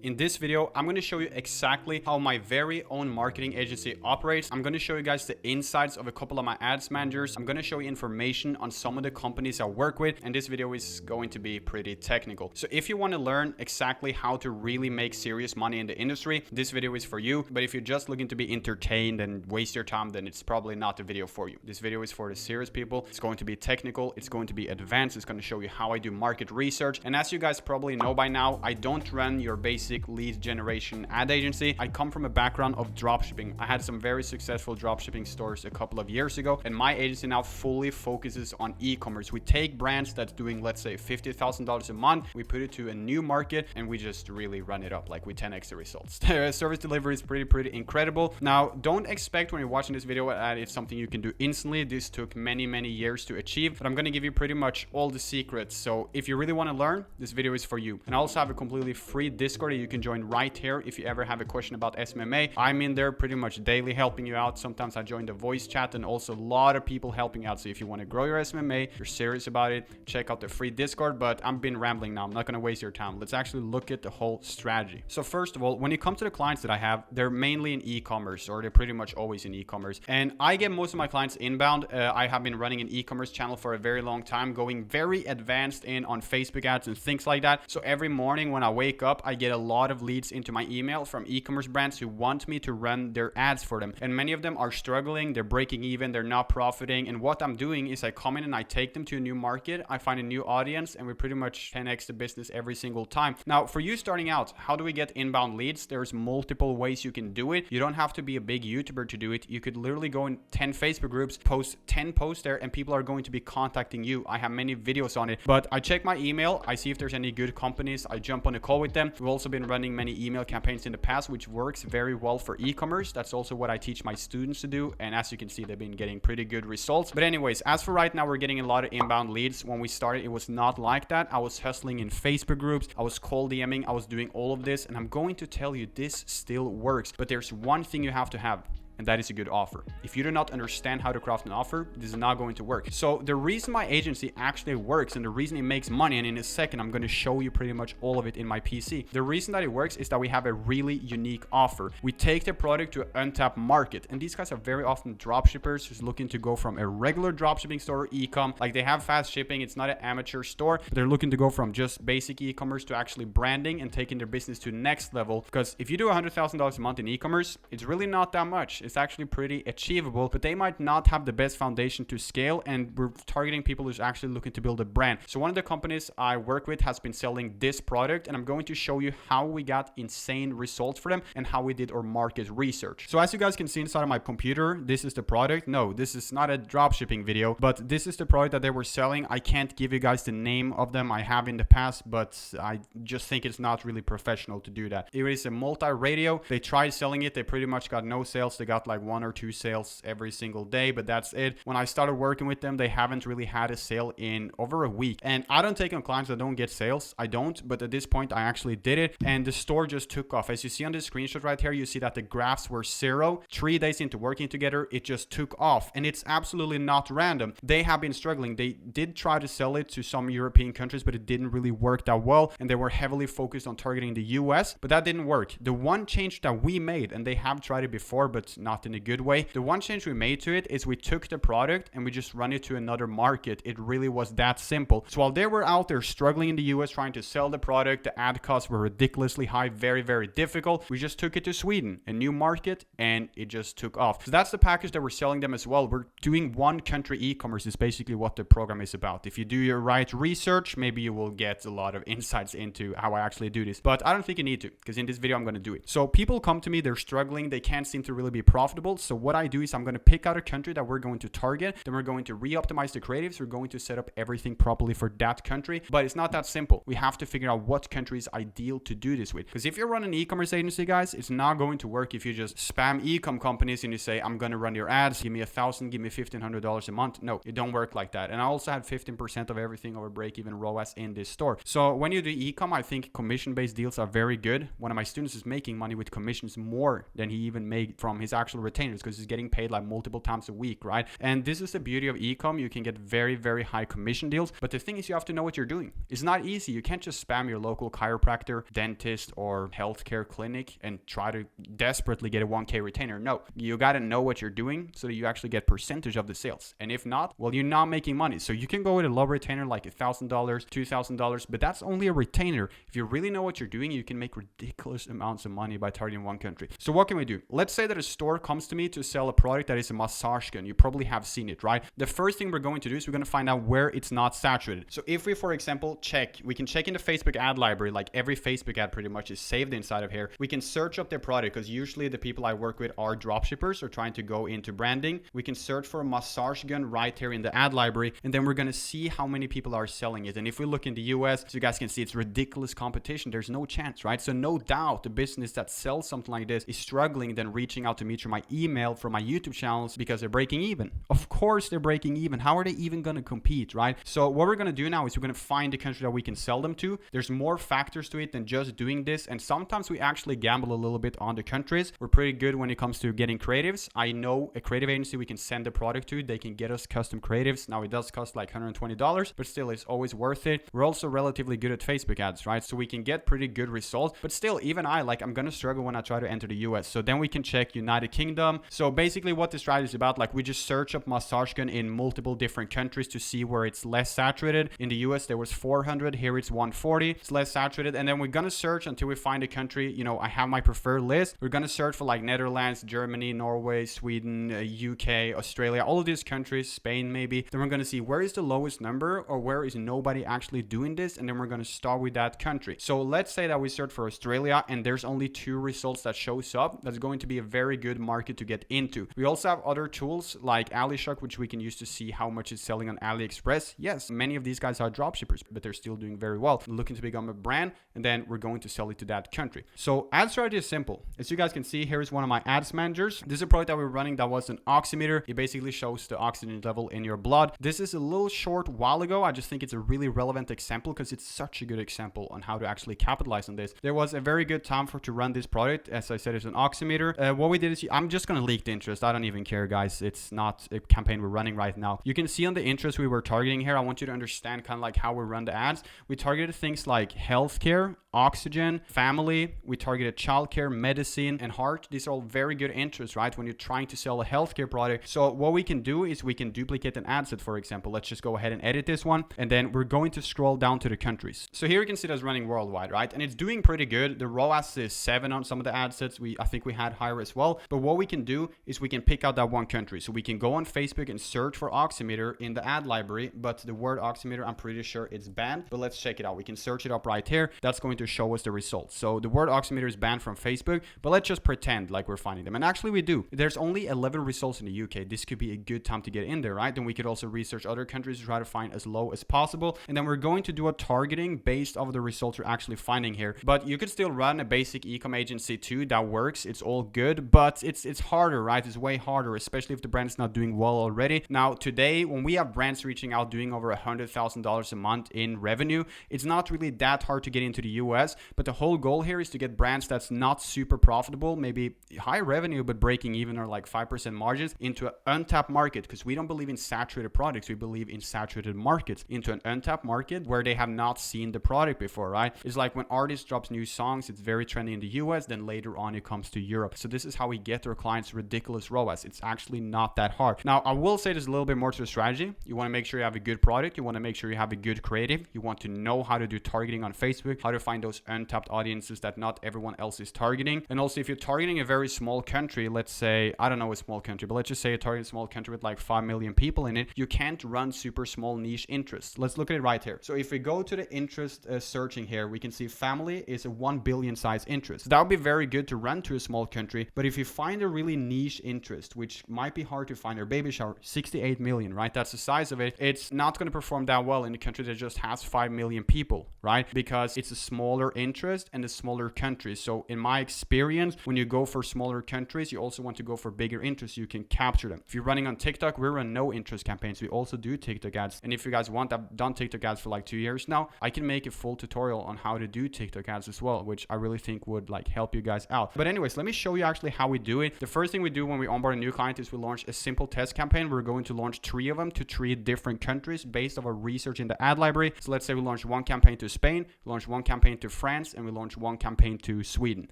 In this video, I'm going to show you exactly how my very own marketing agency operates. I'm going to show you guys the insights of a couple of my ads managers. I'm going to show you information on some of the companies I work with, and this video is going to be pretty technical. So if you want to learn exactly how to really make serious money in the industry, this video is for you. But if you're just looking to be entertained and waste your time, then it's probably not the video for you. This video is for the serious people. It's going to be technical. It's going to be advanced. It's going to show you how I do market research. And as you guys probably know by now, I don't run your basic lead generation ad agency. I come from a background of dropshipping. I had some very successful dropshipping stores a couple of years ago, and my agency now fully focuses on e-commerce. We take brands that's doing, let's say, $50,000 a month, we put it to a new market, and we just really run it up. Like, we 10x the results. The service delivery is pretty incredible. Now, don't expect when you're watching this video that it's something you can do instantly. This took many years to achieve, but I'm going to give you pretty much all the secrets. So if you really want to learn, this video is for you. And I also have a completely free Discord that you can join right here if you ever have a question about SMMA. I'm in there pretty much daily helping you out. Sometimes I join the voice chat, and also a lot of people helping out. So if you want to grow your SMMA, you're serious about it, check out the free Discord. But I'm been rambling now. I'm not going to waste your time. Let's actually look at the whole strategy. So first of all, when it comes to the clients that I have, they're mainly in e-commerce, or they're pretty much always in e-commerce. And I get most of my clients inbound. I have been running an e-commerce channel for a very long time, going very advanced in on Facebook ads and things like that. So every morning when I wake up, I get a lot of leads into my email from e-commerce brands who want me to run their ads for them. And many of them are struggling, they're breaking even, they're not profiting. And what I'm doing is I come in and I take them to a new market, I find a new audience, and we pretty much 10x the business every single time. Now, for you starting out, how do we get inbound leads? There's multiple ways you can do it. You don't have to be a big YouTuber to do it. You could literally go in 10 Facebook groups, post 10 posts there, and people are going to be contacting you. I have many videos on it, but I check my email, I see if there's any good companies, I jump on a call with them. We've also been running many email campaigns in the past, which works very well for e-commerce. That's also what I teach my students to do, and as you can see, they've been getting pretty good results. But anyways, as for right now, we're getting a lot of inbound leads. When we started, it was not like that. I was hustling in Facebook groups, I was cold DMing, I was doing all of this, and I'm going to tell you this still works. But there's one thing you have to have, and that is a good offer. If you do not understand how to craft an offer, this is not going to work. So the reason my agency actually works, and the reason it makes money, and in a second I'm going to show you pretty much all of it in my PC. The reason that it works is that we have a really unique offer. We take the product to an untapped market, and these guys are very often dropshippers who's looking to go from a regular dropshipping store or e-com. Like, they have fast shipping, it's not an amateur store, but they're looking to go from just basic e-commerce to actually branding and taking their business to the next level. Because if you do $100,000 a month in e-commerce, it's really not that much. It's actually pretty achievable, but they might not have the best foundation to scale, and we're targeting people who's actually looking to build a brand. So one of the companies I work with has been selling this product, and I'm going to show you how we got insane results for them and how we did our market research. So as you guys can see inside of my computer, this is the product. No, this is not a dropshipping video, but this is the product that they were selling. I can't give you guys the name of them. I have in the past, but I just think it's not really professional to do that. It is a multi-radio. They tried selling it. They pretty much got no sales. They got like 1 or 2 sales every single day, but that's it. When I started working with them, they haven't really had a sale in over a week. And I don't take on clients that don't get sales. I don't, but at this point I actually did it, and the store just took off. As you see on this screenshot right here, you see that the graphs were 0. 3 days into working together, it just took off, and it's absolutely not random. They have been struggling. They did try to sell it to some European countries, but it didn't really work that well, and they were heavily focused on targeting the US, but that didn't work. The one change that we made, and they have tried it before, but not in a good way. The one change we made to it is we took the product and we just run it to another market. It really was that simple. So while they were out there struggling in the US trying to sell the product, the ad costs were ridiculously high, very difficult. We just took it to Sweden, a new market, and it just took off. So that's the package that we're selling them as well. We're doing one country e-commerce is basically what the program is about. If you do your right research, maybe you will get a lot of insights into how I actually do this. But I don't think you need to, because in this video I'm going to do it. So people come to me, they're struggling, they can't seem to really be profitable. So what I do is I'm going to pick out a country that we're going to target. Then we're going to re-optimize the creatives. We're going to set up everything properly for that country. But it's not that simple. We have to figure out what country is ideal to do this with. Because if you run an e-commerce agency, guys, it's not going to work if you just spam e-com companies and you say, I'm going to run your ads. Give me $1,000, give me $1,500 a month. No, it don't work like that. And I also had 15% of everything over break-even ROAS in this store. So when you do e-com, I think commission-based deals are very good. One of my students is making money with commissions more than he even made from his actual retainers because he's getting paid like multiple times a week, right? And this is the beauty of e-com. You can get very, very high commission deals. But the thing is, you have to know what you're doing. It's not easy. You can't just spam your local chiropractor, dentist, or healthcare clinic and try to desperately get a 1K retainer. No, you got to know what you're doing so that you actually get percentage of the sales. And if not, well, you're not making money. So you can go with a low retainer like $1,000, $2,000, but that's only a retainer. If you really know what you're doing, you can make ridiculous amounts of money by targeting one country. So what can we do? Let's say that a store comes to me to sell a product that is a massage gun. You probably have seen it, right? The first thing we're going to do is we're going to find out where it's not saturated. So if we, for example, we can check in the Facebook ad library, like every Facebook ad pretty much is saved inside of here. We can search up their product because usually the people I work with are dropshippers or trying to go into branding. We can search for a massage gun right here in the ad library, and then we're going to see how many people are selling it. And if we look in the US, so you guys can see it's ridiculous competition. There's no chance, right? So no doubt the business that sells something like this is struggling than reaching out to me through my email from my YouTube channels because they're breaking even. Of course they're breaking even. How are they even going to compete, right? So what we're going to do now is we're going to find the country that we can sell them to. There's more factors to it than just doing this. And sometimes we actually gamble a little bit on the countries. We're pretty good when it comes to getting creatives. I know a creative agency we can send the product to. They can get us custom creatives. Now it does cost like $120, but still it's always worth it. We're also relatively good at Facebook ads, right? So we can get pretty good results, but still even I'm going to struggle when I try to enter the US. So then we can check United Kingdom. So basically what this strategy is about, like we just search up massage gun in multiple different countries to see where it's less saturated. In the US there was 400, here it's 140. It's less saturated. And then we're going to search until we find a country. You know, I have my preferred list. We're going to search for like Netherlands, Germany, Norway, Sweden, UK, Australia, all of these countries, Spain maybe. Then we're going to see where is the lowest number or where is nobody actually doing this. And then we're going to start with that country. So let's say that we search for Australia and there's only 2 results that shows up. That's going to be a very good market to get into. We also have other tools like AliShock, which we can use to see how much it's selling on AliExpress. Yes, many of these guys are dropshippers, but they're still doing very well. Looking to become a brand, and then we're going to sell it to that country. So ad strategy is simple. As you guys can see, here is one of my ads managers. This is a product that we're running that was an oximeter. It basically shows the oxygen level in your blood. This is a little short while ago. I just think it's a really relevant example because it's such a good example on how to actually capitalize on this. There was a very good time to run this product. As I said, it's an oximeter. What we did is I'm just going to leak the interest. I don't even care, guys. It's not a campaign we're running right now. You can see on the interest we were targeting here. I want you to understand kind of like how we run the ads. We targeted things like healthcare, oxygen, family. We targeted childcare, medicine, and heart. These are all very good interests, right? When you're trying to sell a healthcare product. So what we can do is we can duplicate an ad set, for example. Let's just go ahead and edit this one. And then we're going to scroll down to the countries. So here you can see that's running worldwide, right? And it's doing pretty good. The ROAS is 7 on some of the ad sets. I think we had higher as well. But what we can do is we can pick out that one country. So we can go on Facebook and search for oximeter in the ad library. But the word oximeter, I'm pretty sure it's banned. But let's check it out. We can search it up right here. That's going to show us the results. So the word oximeter is banned from Facebook, but let's just pretend like we're finding them. And actually we do. There's only 11 results in the UK. This could be a good time to get in there, right? Then we could also research other countries to try to find as low as possible. And then we're going to do a targeting based off of the results we're actually finding here. But you could still run a basic e-com agency too. That works. It's all good, but it's harder, right? It's way harder, especially if the brand is not doing well already. Now, today, when we have brands reaching out doing over $100,000 a month in revenue, it's not really that hard to get into the US. But the whole goal here is to get brands that's not super profitable, maybe high revenue, but breaking even or like 5% margins into an untapped market, because we don't believe in saturated products. We believe in saturated markets, into an untapped market where they have not seen the product before, right? It's like when artists drops new songs, it's very trendy in the US, then later on it comes to Europe. So this is how we get our clients ridiculous ROAS. It's actually not that hard. Now, I will say there's a little bit more to the strategy. You want to make sure you have a good product. You want to make sure you have a good creative. You want to know how to do targeting on Facebook, how to find those untapped audiences that not everyone else is targeting. And also, if you're targeting a very small country, let's say, I don't know a small country, but let's just say you target a small country with like 5 million people in it, you can't run super small niche interests. Let's look at it right here. So if we go to the interest searching here, we can see family is a 1 billion size interest. So that would be very good to run to a small country. But if you find a really niche interest, which might be hard to find, or baby shower, 68 million, right? That's the size of it. It's not going to perform that well in a country that just has 5 million people, right? Because it's a smaller interest and a smaller country. So in my experience, when you go for smaller countries, you also want to go for bigger interests so you can capture them. If you're running on TikTok, we run no interest campaigns. We also do TikTok ads. And if you guys want, I've done TikTok ads for like 2 years now. I can make a full tutorial on how to do TikTok ads as well, which I really think would like help you guys out. But anyways, let me show you actually how we do it. The first thing we do when we onboard a new client is we launch a simple test campaign. We're going to launch 3 of them to 3 different countries based on our research in the ad library. So let's say we launch 1 campaign to Spain, launch 1 campaign to France, and we launch 1 campaign to Sweden.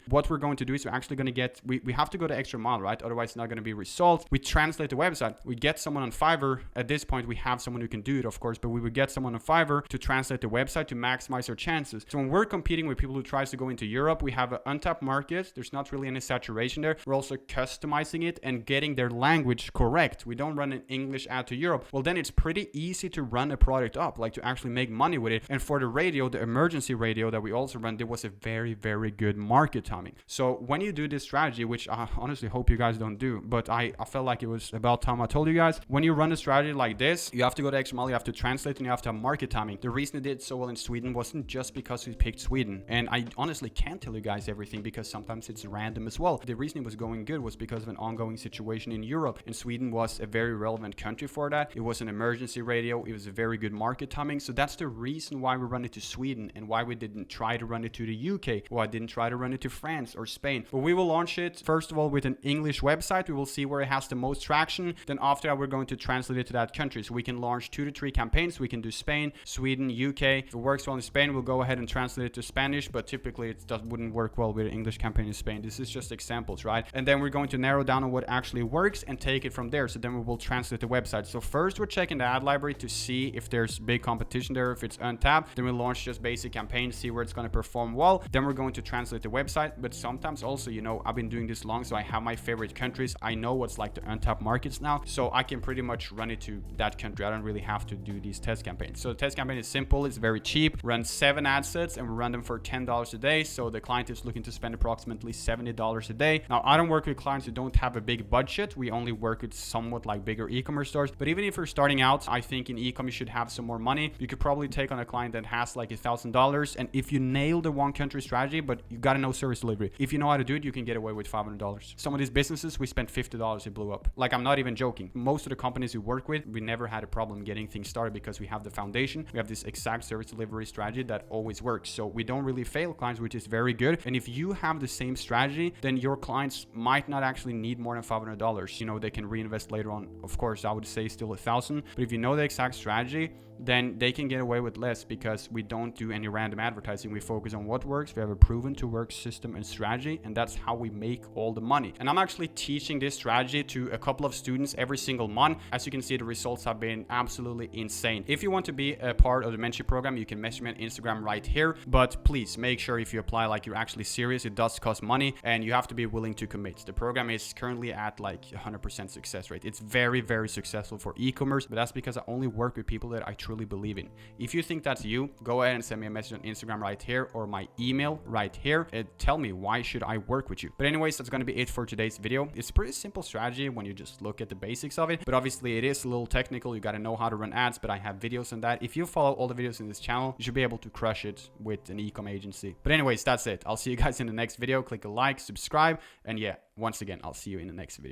What we're going to do is we're actually going to get, we have to go the extra mile, right? Otherwise it's not going to be results. We translate the website. We get someone on Fiverr. At this point, we have someone who can do it, of course, but we would get someone on Fiverr to translate the website to maximize our chances. So when we're competing with people who tries to go into Europe, we have an untapped market. There's not really any saturation there. We're also customizing it and getting their language correct. We don't run an English ad to Europe. Well, then it's pretty easy to run a product up, like to actually make money with it. And for the radio, the emergency radio that we also run, there was a very, very good market timing. So when you do this strategy, which I honestly hope you guys don't do, but I felt like it was about time I told you guys, when you run a strategy like this, you have to go the extra mile, you have to translate, and you have to have market timing. The reason it did so well in Sweden wasn't just because we picked Sweden. And I honestly can't tell you guys everything because sometimes it's random as well. The reason it was going good was because of an ongoing situation in Europe, and Sweden was a very relevant country for that. It was an emergency radio. It was a very good market timing. So that's the reason why we run it to Sweden and why we didn't try to run it to the UK, why I didn't try to run it to France or Spain. But we will launch it first of all with an English website. We will see where it has the most traction. Then after that, we're going to translate it to that country. So we can launch 2 to 3 campaigns. We can do Spain, Sweden, UK. If it works well in Spain, we'll go ahead and translate it to Spanish, but typically it wouldn't work well with an English campaign in Spain. This is just examples, right? And then we're going to narrow down on what actually works and take it from there. So then we will translate the website. So first we're checking the ad library to see if there's big competition there, if it's untapped. Then we launch just basic campaigns, see where it's going to perform well. Then we're going to translate the website. But sometimes also, you know, I've been doing this long, so I have my favorite countries. I know what's like the untapped markets now, so I can pretty much run it to that country. I don't really have to do these test campaigns. So the test campaign is simple, it's very cheap. Run 7 ad sets and we run them for $10 a day. So the client is looking to spend approximately $70 a day. Now, I don't work with clients who don't have a big budget. We only work with somewhat like bigger e-commerce stores. But even if you're starting out, I think in e-com you should have some more money. You could probably take on a client that has like $1,000. And if you nail the 1 country strategy, but you got to know service delivery. If you know how to do it, you can get away with $500. Some of these businesses, we spent $50, it blew up. Like, I'm not even joking. Most of the companies we work with, we never had a problem getting things started because we have the foundation. We have this exact service delivery strategy that always works. So we don't really fail clients, which is very good. And if you have the same strategy, then your clients might not actually need more than $500. You know, they can reinvest later on. Of course, I would say still $1,000. But if you know the exact strategy, then they can get away with less because we don't do any random advertising. We focus on what works. We have a proven to work system and strategy, and that's how we make all the money. And I'm actually teaching this strategy to a couple of students every single month. As you can see, the results have been absolutely insane. If you want to be a part of the mentorship program, you can message me on Instagram right here. But please make sure if you apply like you're actually serious. It does cost money and you have to be willing to commit. The program is currently at like 100% success rate. It's very, very successful for e-commerce, but that's because I only work with people that I truly believe in. If you think that's you, go ahead and send me a message on Instagram right here or my email right here and tell me why should I work with you. But anyways, that's going to be it for today's video. It's a pretty simple strategy when you just look at the basics of it, but obviously it is a little technical. You got to know how to run ads, but I have videos on that. If you follow all the videos in this channel, you should be able to crush it with an e-com agency. But anyways, that's it. I'll see you guys in the next video. Click a like, subscribe, and yeah, once again, I'll see you in the next video.